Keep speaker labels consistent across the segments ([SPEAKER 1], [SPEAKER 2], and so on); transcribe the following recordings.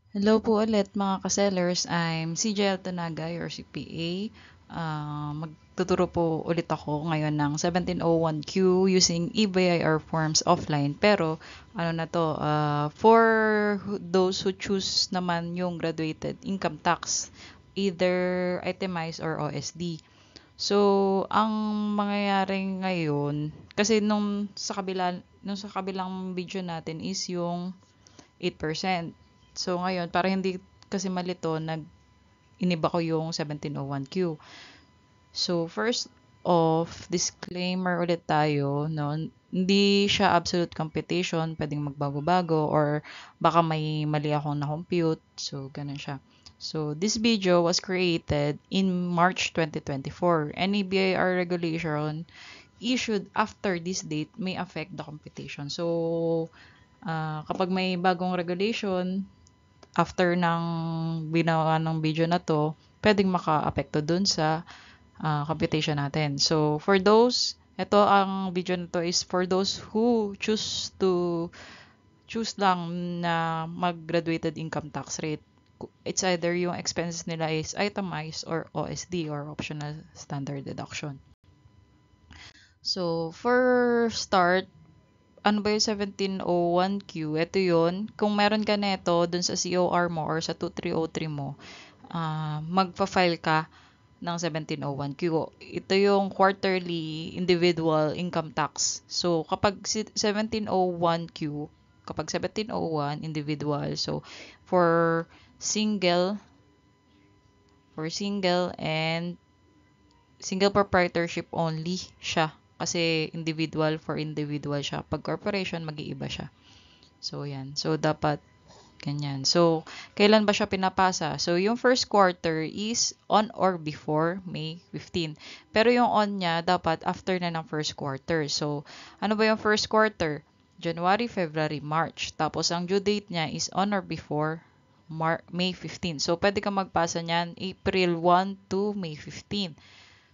[SPEAKER 1] Hello po ulit mga ka-sellers. I'm CJ Altanagay or CPA. Magtuturo po ulit ako ngayon ng 1701Q using EBIR forms offline. Pero ano na to, for those who choose naman yung graduated income tax, either itemized or OSD. So, ang mangyayari ngayon, kasi nung sa kabilang video natin is yung 8%. So, ngayon, para hindi kasi malito, iniba ko yung 1701Q. So, first off, disclaimer ulit tayo, no? Hindi siya absolute computation, pwedeng magbago-bago, or baka may mali akong na-compute. So, ganun siya. So, this video was created in March 2024. Any BIR regulation issued after this date may affect the computation. So, kapag may bagong regulation, after ng binawa ng video na to, pwedeng maka-apekto dun sa computation natin. So, for those, ito ang video na to is for those who choose lang na mag-graduated income tax rate. It's either yung expenses nila is itemized or OSD or optional standard deduction. So, for start, ano ba yung 1701Q? Ito yun. Kung meron ka neto dun sa COR mo or sa 2303 mo, magpa-file ka ng 1701Q. Ito yung quarterly individual income tax. So, kapag 1701Q, kapag 1701 individual, so for single, and single proprietorship only siya. Kasi individual for individual siya. Pag corporation, mag-iiba siya. So, yan. So, dapat ganyan. So, kailan ba siya pinapasa? So, yung first quarter is on or before May 15. Pero yung on niya, dapat after na ng first quarter. So, ano ba yung first quarter? January, February, March. Tapos, ang due date niya is on or before May 15. So, pwede ka magpasa niyan April 1 to May 15.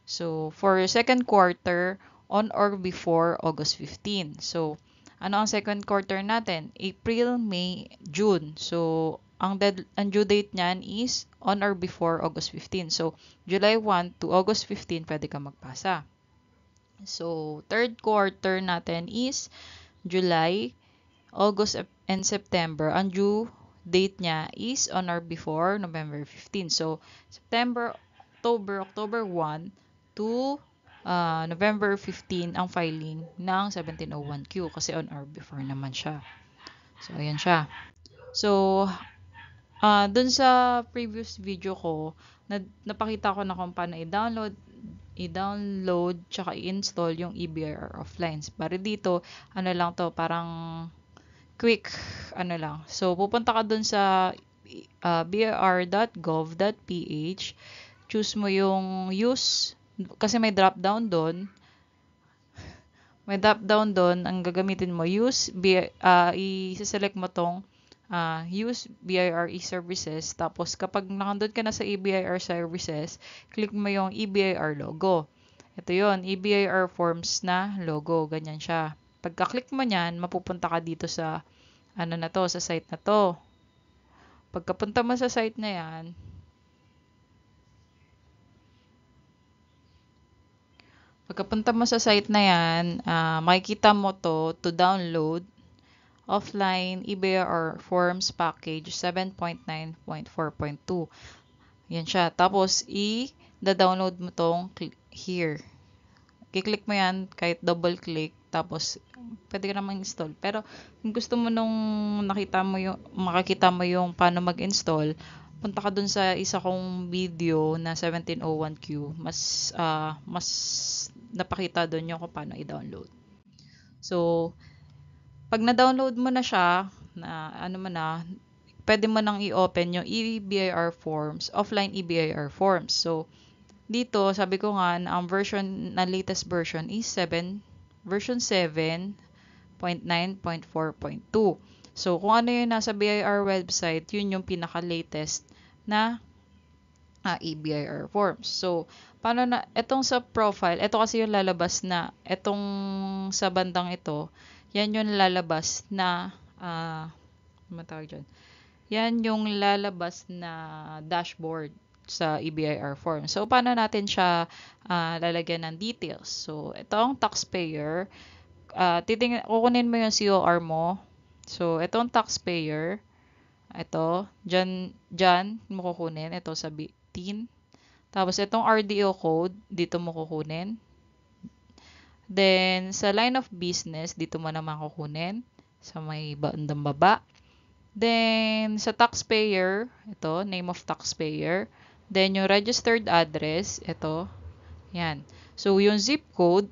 [SPEAKER 1] So, for second quarter, on or before August 15. So, ano ang second quarter natin? April, May, June. So, ang due date niyan is on or before August 15. So, July 1 to August 15, pwede ka magpasa. So, third quarter natin is July, August, and September. Ang due date niya is on or before November 15. So, September, October 1 to November 15 ang filing ng 1701Q kasi on or before naman siya. So, ayan siya. So, dun sa previous video ko, napakita ko na kung paano i-download tsaka i-install yung EBIR offline. Pero dito, ano lang to, parang quick, ano lang. So, pupunta ka dun sa bir.gov.ph, choose mo yung use, kasi may drop down doon. Ang gagamitin mo, i-select mo tong use BIR services. Tapos, kapag nakandun ka na sa EBIR services, click mo yung EBIR logo. Ito yon, EBIR forms na logo. Ganyan siya. Pagka-click mo nyan, mapupunta ka dito sa sa site na to. Pagkapunta mo sa site na yan, makikita mo to download offline EBR forms package 7.9.4.2. Yan siya. Tapos, i-download mo tong here. I-click mo yan, kahit double click, tapos, pwede ka namang install. Pero, kung gusto mo nung makakita mo yung paano mag-install, punta ka dun sa isa kong video na 1701Q. Mas napakita dun yung kung paano i-download. So, pag na-download mo na siya, pwede mo nang i-open yung EBIR forms, offline EBIR forms. So, dito, sabi ko nga, ang latest version is version 7.9.4.2. So, kung ano yung nasa BIR website, yun yung pinaka-latest na EBIR forms. So, etong sa profile, ito kasi yung lalabas na, etong sa bandang ito, yan yung lalabas na, matawag dyan, yan yung lalabas na dashboard sa EBIR form. So, paano natin siya lalagyan ng details? So, ito ang taxpayer. Kukunin mo yung COR mo. So, itong taxpayer, ito, dyan mo kukunin. Ito sa 18. Tapos, itong RDO code, dito mo kukunin. Then, sa line of business, dito mo naman kukunin. Sa may bandang baba. Then, sa taxpayer, ito, name of taxpayer. Then, yung registered address, ito. Yan. So, yung zip code,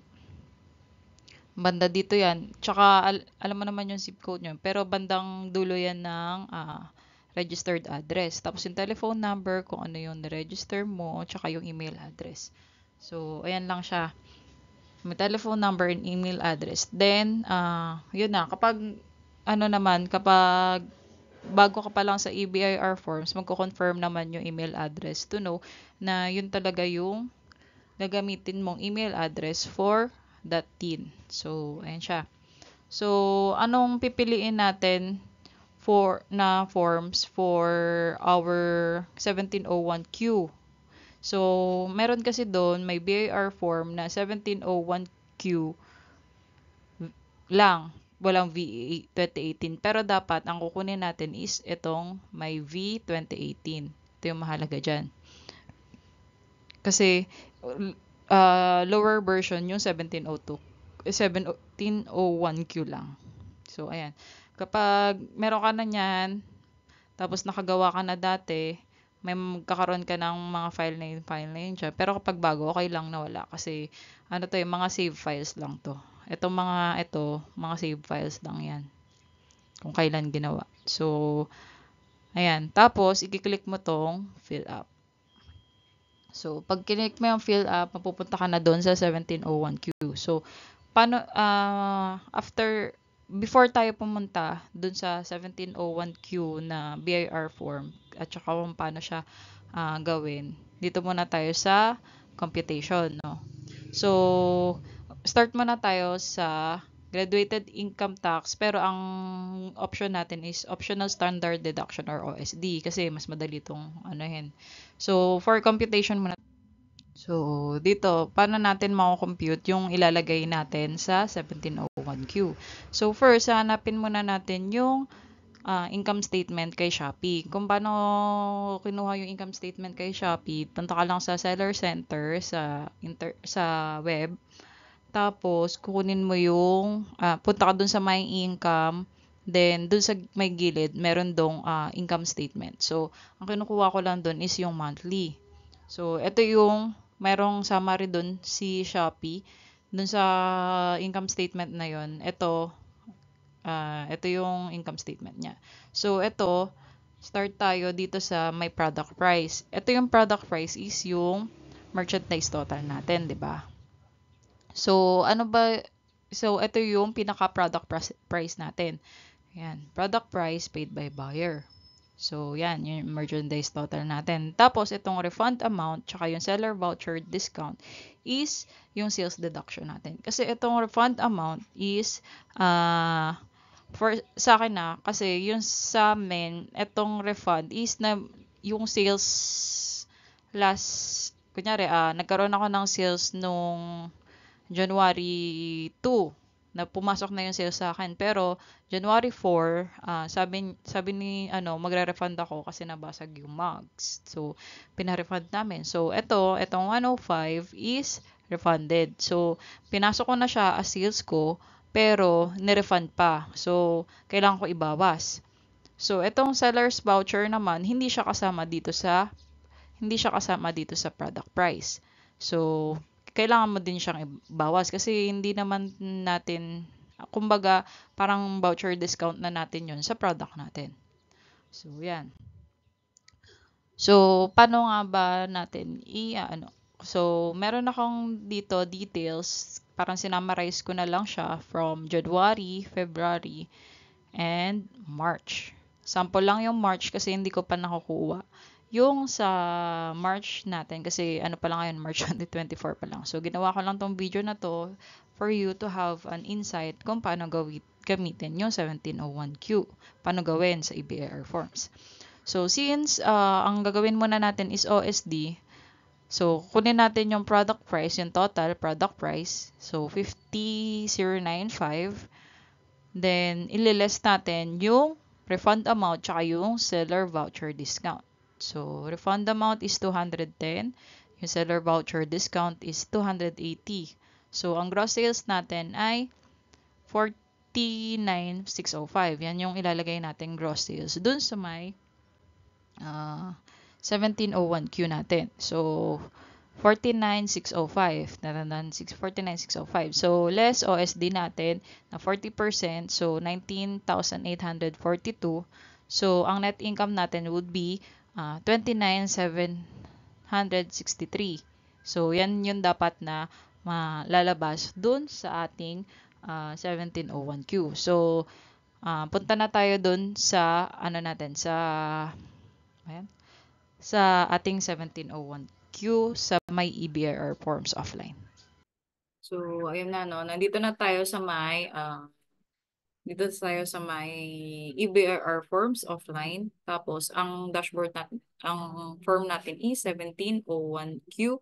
[SPEAKER 1] banda dito yan. Tsaka, alam mo naman yung zip code nyo. Pero, bandang dulo yan ng registered address. Tapos, yung telephone number, kung ano yung register mo, tsaka yung email address. So, ayan lang siya. May telephone number and email address. Then, yun na. Kapag bago ka pa lang sa EBIR forms, magko-confirm naman yung email address to know na yun talaga yung gagamitin mong email address for that tin. So, ayan siya. So, anong pipiliin natin na forms for our 1701Q? So, meron kasi doon, may BIR form na 1701Q lang. Walang V 2018. Pero dapat, ang kukunin natin is itong may V 2018. Ito yung mahalaga dyan. Kasi, lower version yung 1702. 1701Q lang. So, ayan. Kapag meron ka na yan, tapos nakagawa ka na dati, may magkakaroon ka ng mga file na yun siya. Pero kapag bago, okay lang na wala. Kasi, mga save files lang to. Mga save files lang yan. Kung kailan ginawa. So, ayan. Tapos, i-click mo tong fill up. So, pag click mo yung fill up, mapupunta ka na doon sa 1701Q. So, before tayo pumunta dun sa 1701Q na BIR form at saka kung paano siya gawin, dito muna tayo sa computation, no? So, start muna tayo sa graduated income tax, pero ang option natin is optional standard deduction or OSD kasi mas madali itong So, for computation muna. So, dito, paano natin mako-compute yung ilalagay natin sa 1701Q? So, first, hanapin muna natin yung income statement kay Shopee. Kung paano kinuha yung income statement kay Shopee, punta ka lang sa Seller Center sa web. Tapos, kukunin mo yung, punta ka dun sa My Income. Then, dun sa may gilid, meron dong income statement. So, ang kinukuha ko lang dun is yung monthly. So, ito yung merong summary dun si Shopee. Dun sa income statement na yon, ito yung income statement niya. So, ito, start tayo dito sa may product price. Ito yung product price is yung merchandise total natin, di ba? So, ito yung pinaka-product price natin. Yan, product price paid by buyer. So, yan, yung merchandise total natin. Tapos, itong refund amount, tsaka yung seller voucher discount is yung sales deduction natin. Kasi itong refund amount is, sa akin kasi yung sa amin, itong refund is na yung sales kunyari, nagkaroon ako ng sales nung January 2 na pumasok na yung sales sa akin. Pero, January 4, sabi ni, magre-refund ako kasi nabasag yung mugs. So, pina-refund namin. So, itong 105 is refunded. So, pinasok ko na siya as sales ko, pero nirefund pa. So, kailangan ko ibawas. So, itong seller's voucher naman, hindi siya kasama dito sa product price. So, kailangan mo din siyang ibawas kasi hindi naman natin, kumbaga, parang voucher discount na natin yon sa product natin. So, yan. So, paano nga ba natin So, meron akong dito details, parang sinamarize ko na lang siya from January, February, and March. Sample lang yung March kasi hindi ko pa nakukuha yung sa March natin kasi pa lang ngayon, March 2024 pa lang. So, ginawa ko lang tong video na to for you to have an insight kung paano gamitin yung 1701Q. Paano gawin sa EBAR forms. So, since ang gagawin muna natin is OSD, so, kunin natin yung product price, yung total product price. So, 50,095. Then, ililess natin yung refund amount tsaka yung seller voucher discount. So, refund amount is 210. Yung seller voucher discount is 280. So, ang gross sales natin ay 49,605. Yan yung ilalagay natin gross sales dun sa may 1701Q natin. So, 49,605. Natandaan, 49,605. So, less OSD natin na 40%. So, 19,842. So, ang net income natin would be 29,763. So, yan yung dapat na malalabas dun sa ating 1701Q. So, punta na tayo dun sa ano natin sa ayan, sa ating 1701Q sa may EBRR forms offline.
[SPEAKER 2] So, ayun na, no? Nandito na tayo sa may, EBRR forms offline. Tapos, ang dashboard natin, ang form natin is 1701Q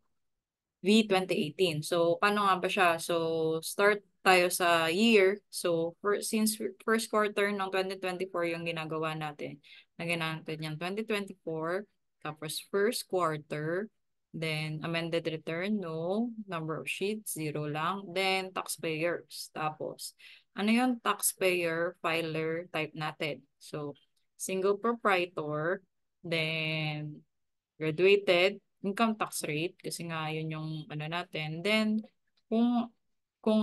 [SPEAKER 2] V2018. So, paano nga ba siya? So, start tayo sa year. So, since first quarter ng 2024 yung ginagawa natin, lagyan natin yung 2024, tapos first quarter, then amended return, no. Number of sheets, 0 lang. Then, taxpayers. Tapos, ano yung taxpayer filer type natin? So, single proprietor, then graduated, income tax rate, kasi nga yun yung ano natin. Then, kung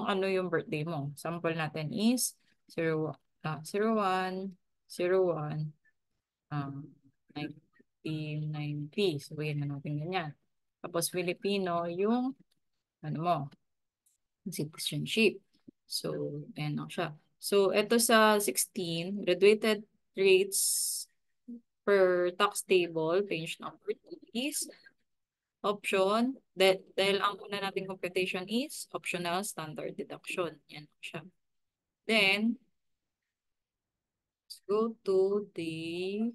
[SPEAKER 2] ano yung birthday mo. Sample natin is 01, 01, um, 1990. So, yan na natin ganyan. Tapos, Filipino, yung ano mo, citizenship. So, ayan na siya. So, ito sa 16, graduated rates per tax table, page number 2 is option, dahil ang una nating computation is optional standard deduction. Yan siya. Then, let's go to the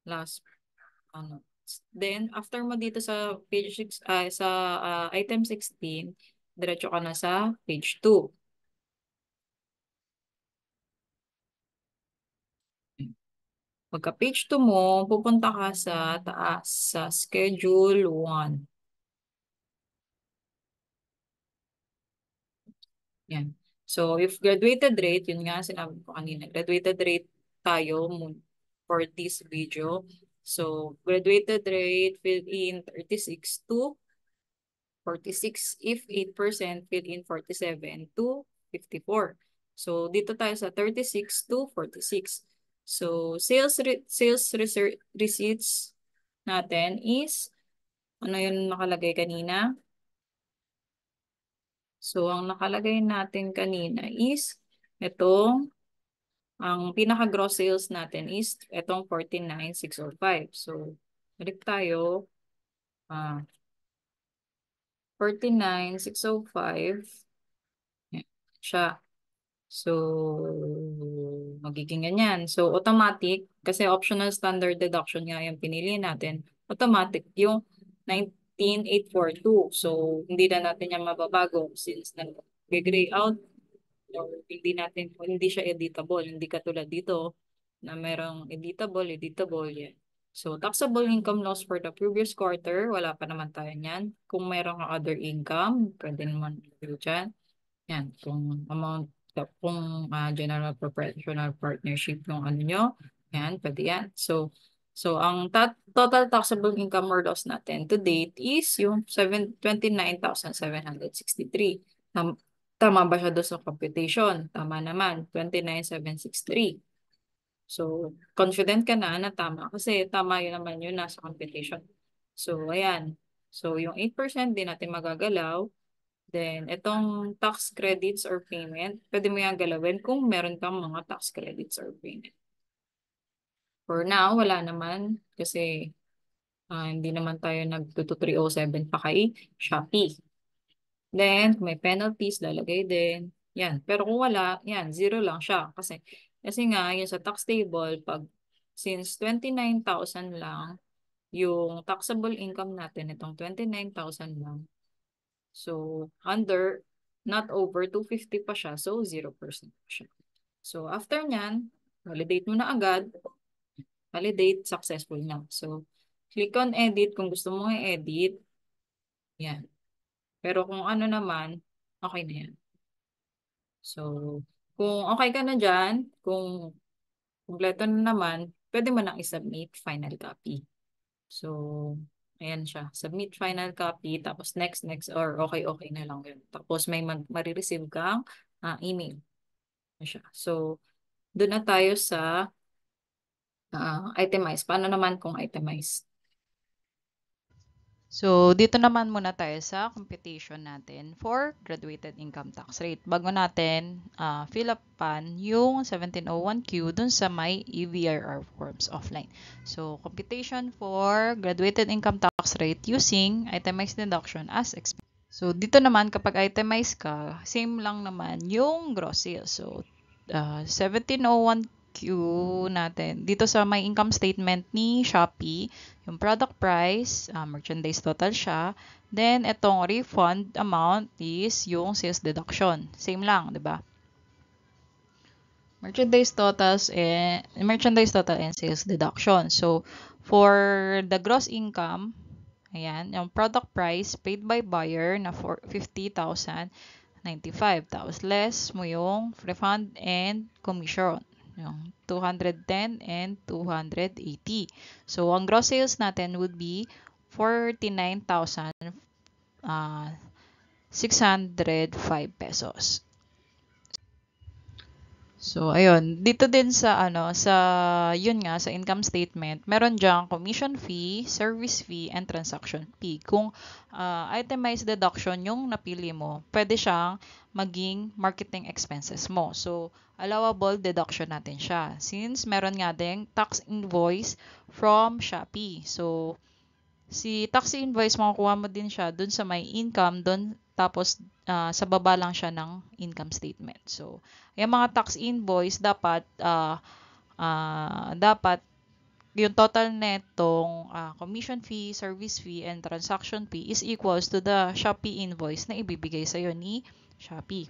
[SPEAKER 2] last, ano. Then, after mo dito sa page 6, sa item 16, diretso ka na sa page 2. Pagka page 2 mo, pupunta ka sa taas, sa schedule 1. Yan. So, if graduated rate, yun nga sinabi ko kanina, graduated rate tayo for this video. So, graduated rate fill in 36 to 46. If 8%, fill in 47 to 54. So, dito tayo sa 36 to 46. So, receipts natin is, ano yung nakalagay kanina? So, ang nakalagay natin kanina is, itong, ang pinaka-gross sales natin is, itong 49,605. So, balik tayo, 49,605, yan, siya. So, magiging ganyan. So, automatic, kasi optional standard deduction nga yung pinili natin, automatic yung 19,842. So, hindi na natin yan mababago since nag-gray out or hindi siya editable. Hindi katulad dito na merong editable, yan. So, taxable income loss for the previous quarter, wala pa naman tayo niyan. Kung merong other income, pwede naman dyan. Yan, kung general professional partnership yung ano nyo, yan, pwede yan. So ang total taxable income or loss natin to date is yung 29,763. Tama ba siya doon sa computation? Tama naman, 29,763. So, confident ka na tama kasi tama yun naman yun nasa computation. So, ayan. So, yung 8% din natin magagalaw. Then, itong tax credits or payment, pwede mo yung galawin kung meron kang mga tax credits or payment. For now, wala naman kasi hindi naman tayo nag-2307 pa kay Shopee. Then, kung may penalties, lalagay din. Yan. Pero kung wala, yan, zero lang siya. Kasi nga, yun sa tax table, since 29,000 lang, yung taxable income natin, itong 29,000 lang. So, not over 250 pa siya. So, 0% pa siya. So, after nyan, validate mo na agad. Validate, successful na. So, click on edit kung gusto mo i-edit. Yan. Pero kung ano naman, okay na yan. So, kung okay ka na dyan, kung kumpleto na naman, pwede mo nang i-submit final copy. So, ayan siya. Submit final copy, tapos next, or okay na lang yun. Tapos may marireceive kang email. Ayan siya. So, doon na tayo sa itemize. Paano naman kung itemize?
[SPEAKER 1] So, dito naman muna tayo sa computation natin for graduated income tax rate. Bago natin fill up pan yung 1701Q dun sa may EVRR forms offline. So, computation for graduated income tax rate using itemized deduction as expense. So, dito naman kapag itemize ka, same lang naman yung gross sales. So, 1701Q natin. Dito sa may income statement ni Shopee, yung product price, merchandise total siya. Then, itong refund amount is yung sales deduction. Same lang, di ba? Merchandise total and sales deduction. So, for the gross income, ayan, yung product price paid by buyer na for 50,095. Tapos less mo yung refund and commission. Yung 210 and 280. So, ang gross sales natin would be 49,605 pesos. So, ayun. Dito din yun nga, sa income statement, meron diyang commission fee, service fee, and transaction fee. Kung itemized deduction yung napili mo, pwede siyang maging marketing expenses mo. So, allowable deduction natin siya. Since meron nga din tax invoice from Shopee. So, si tax invoice, makukuha mo din siya dun sa may income, dun tapos sa baba lang siya ng income statement. So, yung mga tax invoice dapat yung total netong commission fee, service fee, and transaction fee is equals to the Shopee invoice na ibibigay sa'yo ni Shopee.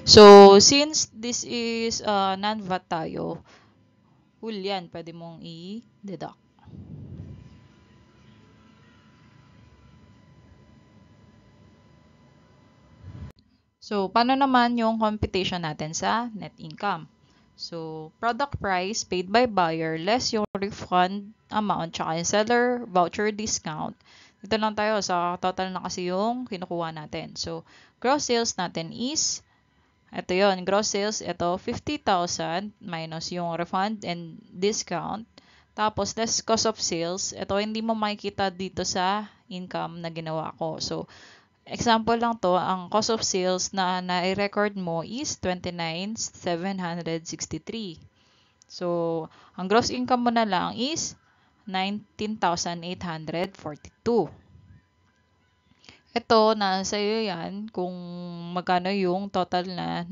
[SPEAKER 1] So, since this is non-VAT tayo, full yan, pwede mong i-deduct. So, paano naman yung computation natin sa net income? So, product price paid by buyer less yung refund amount tsaka yung seller voucher discount. Dito lang tayo sa total na kasi yung kinukuha natin. So, gross sales natin is, ito yon gross sales, ito 50,000 minus yung refund and discount. Tapos, less cost of sales. Ito, hindi mo makikita dito sa income na ginawa ko. So, example lang to, ang cost of sales na na-record mo is 29,763. So, ang gross income mo na lang is 19,842. Ito, nasa iyo yan kung magkano yung total na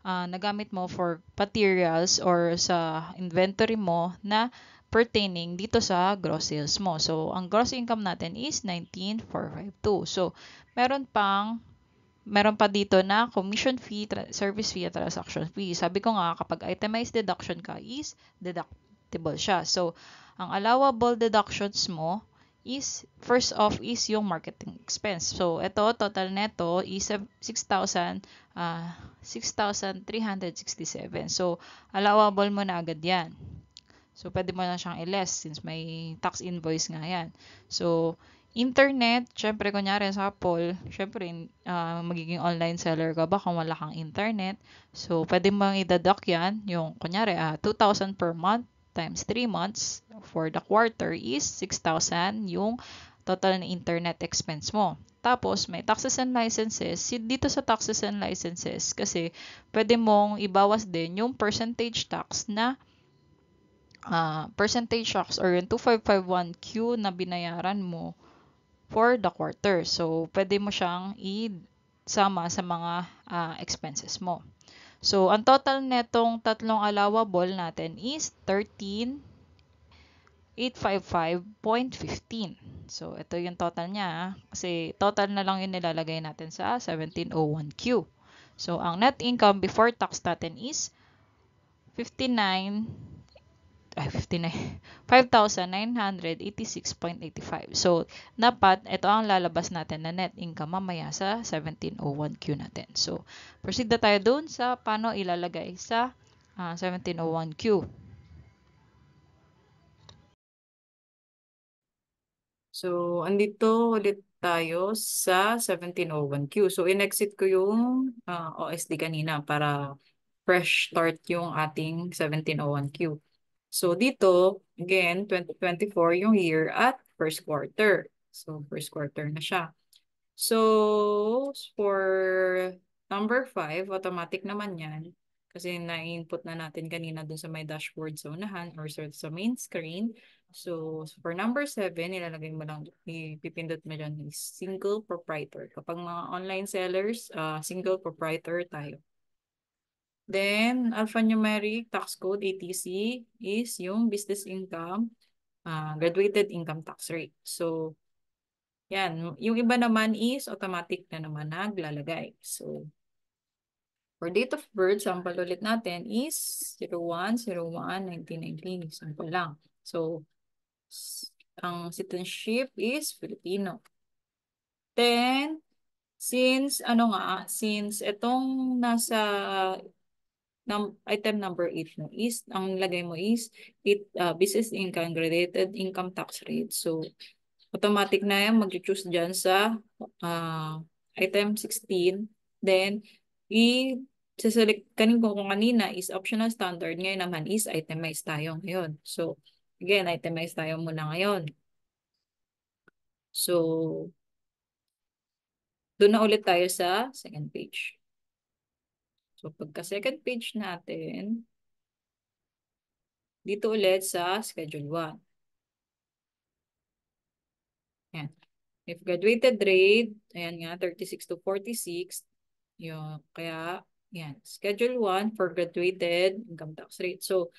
[SPEAKER 1] nagamit mo for materials or sa inventory mo na pertaining dito sa gross sales mo. So, ang gross income natin is 19,452. So, meron pa dito na commission fee, service fee, at transaction fee. Sabi ko nga, kapag itemized deduction ka is deductible siya. So, ang allowable deductions mo is, first off is yung marketing expense. So, ito, total neto is 6,367. So, allowable mo na agad yan. So, pwede mo na siyang i-less since may tax invoice nga yan. So, internet, syempre, kunyari sa Apple, syempre, magiging online seller ka ba kung wala kang internet. So, pwede mo i-deduct yan. Yung, kunyari, 2,000 per month times 3 months for the quarter is 6,000 yung total na internet expense mo. Tapos, may taxes and licenses. Dito sa taxes and licenses, kasi pwede mong ibawas din yung percentage tax or yung 2551Q na binayaran mo for the quarter. So, pwede mo siyang isama sa mga expenses mo. So, ang total netong tatlong allowable natin is 13,855.15. So, ito yung total niya. Kasi total na lang yung nilalagay natin sa 1701Q. So, ang net income before tax natin is 59 5,986.85. So, dapat ito ang lalabas natin na net income mamaya sa 1701Q natin. So, proceed na tayo doon sa paano ilalagay sa 1701Q.
[SPEAKER 2] So, andito ulit tayo sa 1701Q. So, in-exit ko yung OSD kanina para fresh start yung ating 1701Q. So, dito, again, 2024 yung year at first quarter. So, first quarter na siya. So, for number 5, automatic naman yan. Kasi na-input na natin kanina dun sa my dashboard sa unahan or sa main screen. So, for number 7, ilalagay mo lang, ipipindot mo dyan is single proprietor. Kapag mga online sellers, single proprietor tayo. Then, alphanumeric tax code, ATC, is yung business income, graduated income tax rate. So, yan. Yung iba naman is automatic na naman naglalagay. So, for date of birth, sample ulit natin is 01/01/1919. Sample lang. So, ang citizenship is Filipino. Then, since itong nasa item number 8 mo is, ang lagay mo is business income, graduated income tax rate. So, automatic na yan, mag-choose dyan sa item 16. Then, i-select kung kanina is optional standard. Ngayon naman is itemize tayo ngayon. So, again, itemize tayo muna ngayon. So, doon na ulit tayo sa second page. So, pagka second page natin, dito ulit sa schedule 1. Yan. If graduated rate, ayan nga, 36 to 46. Yun, kaya, yan. Schedule 1 for graduated income tax rate. So,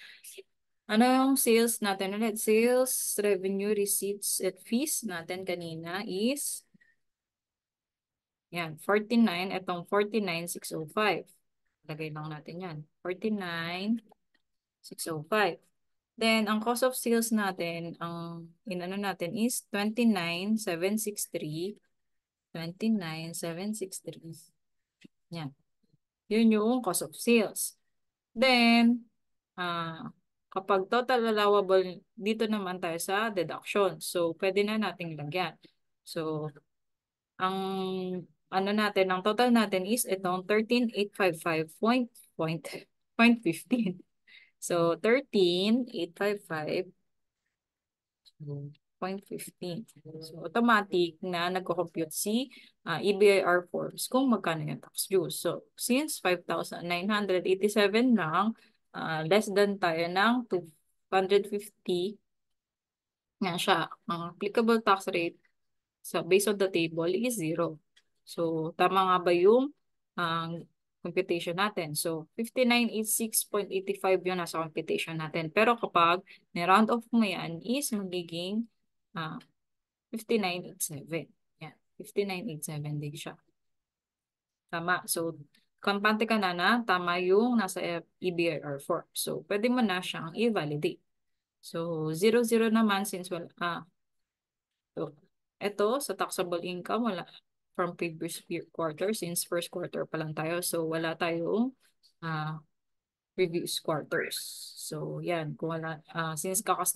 [SPEAKER 2] ano yung sales natin ulit? Sales, revenue, receipts, at fees natin kanina is, yan, 49. Itong 49,605. Lagay lang natin yan. 49,605. Then, ang cost of sales natin, ang inano natin is 29,763. 29,763. Yan. Yun yung cost of sales. Then, kapag total allowable, dito naman tayo sa deduction. So, pwede na nating lagyan. So, ang ano natin, ang total natin is itong 13,855.15. So, 13,855.15. So, automatic na nagko-compute si EBIR forms kung magkano yung tax due. So, since 5,987 lang, less than tayo ng 250, yan siya. Ang applicable tax rate based on the table is 0. So, tama nga ba yung computation natin? So, 5986.85 yun nasa computation natin. Pero kapag ni-round off mo yan is magiging 5987. Yan, 5987 din siya. Tama. So, kampante ka na tama yung nasa EBIR form. So, pwede mo na siyang i-validate. So, 00 naman since so, ito sa taxable income, wala from previous quarter since first quarter pa lang tayo. So, wala tayong previous quarters. So, yan. Kung wala, since halos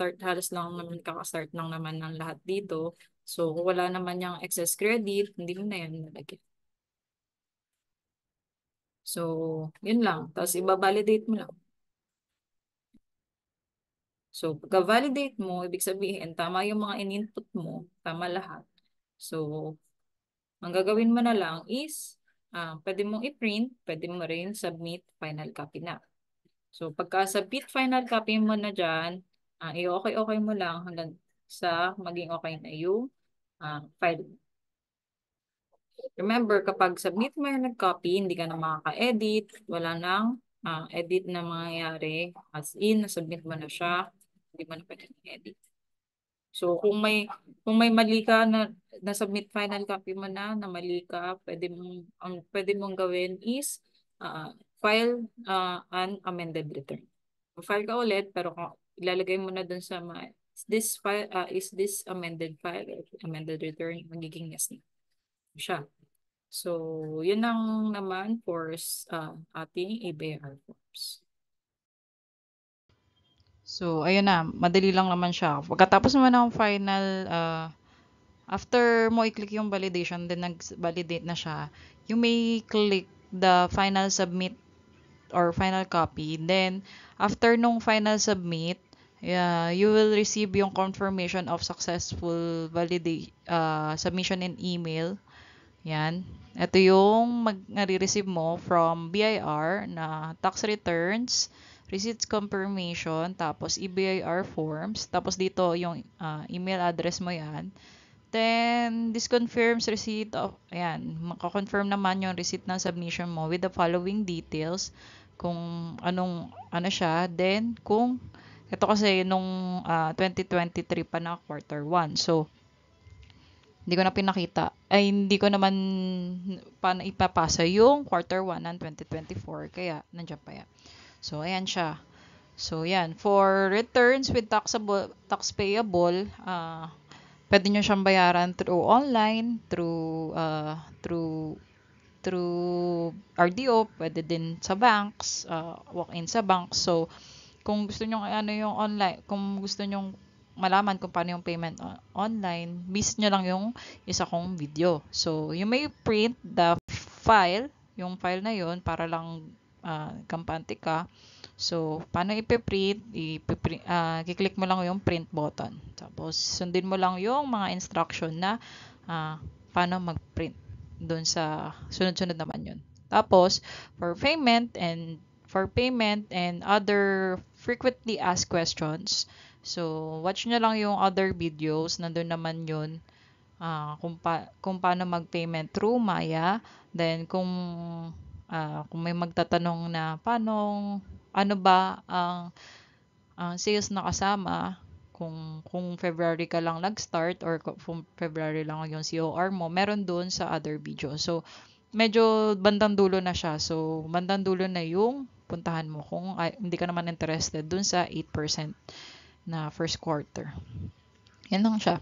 [SPEAKER 2] kakastart lang naman ng lahat dito. So, kung wala naman yung excess credit, hindi mo na yan nalagyan. So, yun lang. Tapos, iba-validate mo lang. So, pagka-validate mo, ibig sabihin, tama yung mga in-input mo, tama lahat. So, ang gagawin mo na lang is, pwede mong i-print, pwede mo rin submit final copy na. So, pagka-submit final copy mo na dyan, i-okay-okay mo lang hanggang sa maging okay na yung file. Remember, kapag submit mo yung nag-copy, hindi ka na makaka-edit, wala nang edit na mangyayari. As in, na-submit mo na siya, hindi mo na pwede edit. So, kung may mali ka na submit final copy mo na mali ka, ang pwede mong gawin is file an amended return. File ka ulit, pero ilalagay mo na dun sa is this amended file or amended return, magiging yes na siya. So, yun ang naman for ating ABR forms.
[SPEAKER 1] So, ayun na, madali lang naman siya. Pagkatapos naman ng final, after mo i-click yung validation, then nag-validate na siya, you may click the final submit or final copy. Then, after nung final submit, you will receive yung confirmation of successful submission in email. Yan. Ito yung nare-receive mo from BIR na tax returns, receipts confirmation, tapos EBIR forms, tapos dito yung email address mo yan. Then, this confirms receipt of, ayan, makakonfirm naman yung receipt ng submission mo with the following details, kung ano siya, then kung, ito kasi nung 2023 pa na quarter 1, so, hindi ko na pinakita, ay hindi ko naman paano ipapasa yung quarter 1 ng 2024, kaya nandiyan pa yan. So, ayan siya. So, yan. For returns with tax payable, pwede nyo siyang bayaran through online, through RDO, pwede din sa banks, walk-in sa banks. So, kung gusto nyo yung online, kung gusto nyo malaman kung paano yung payment online, visit nyo lang yung isa kong video. So, you may print the file, yung file na yun, para lang kampante ka. So, paano ipiprint? Kiklik mo lang yung print button. Tapos, sundin mo lang yung mga instruction na paano mag-print. Doon sa sunod-sunod naman yun. Tapos, for payment and other frequently asked questions, so, watch nyo lang yung other videos. Nandun naman yun. Kung paano mag-payment through Maya. Then, kung may magtatanong na ano ba ang sales na kasama, kung February ka lang nag-start or kung February lang yung COR mo, meron doon sa other video. So, medyo bandang dulo na siya. So, bandang dulo na yung puntahan mo kung hindi ka naman interested dun sa 8% na first quarter. Yan lang siya.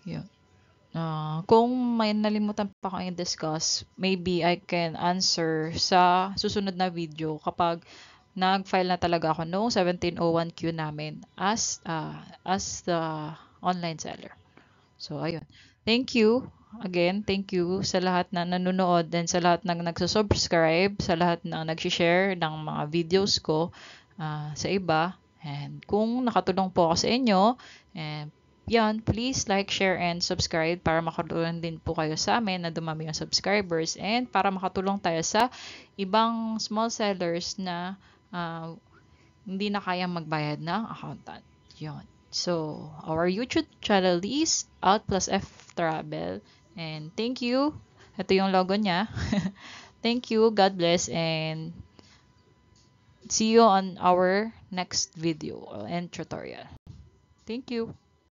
[SPEAKER 1] Yun. Kung may nalimutan pa akong i-discuss, maybe I can answer sa susunod na video kapag nag-file na talaga ako noong 1701Q namin as the online seller. So, ayun. Thank you. Again, thank you sa lahat na nanonood and sa lahat na nagsusubscribe, sa lahat na nag-share ng mga videos ko sa iba. And kung nakatulong po ako sa inyo, yan, please like, share, and subscribe para makatulong din po kayo sa amin na dumami yung subscribers and para makatulong tayo sa ibang small sellers na hindi na kayang magbayad ng accountant. Yun. So, our YouTube channel is Out Plus F Travel. And thank you. Ito yung logo niya. Thank you. God bless. And see you on our next video and tutorial. Thank you.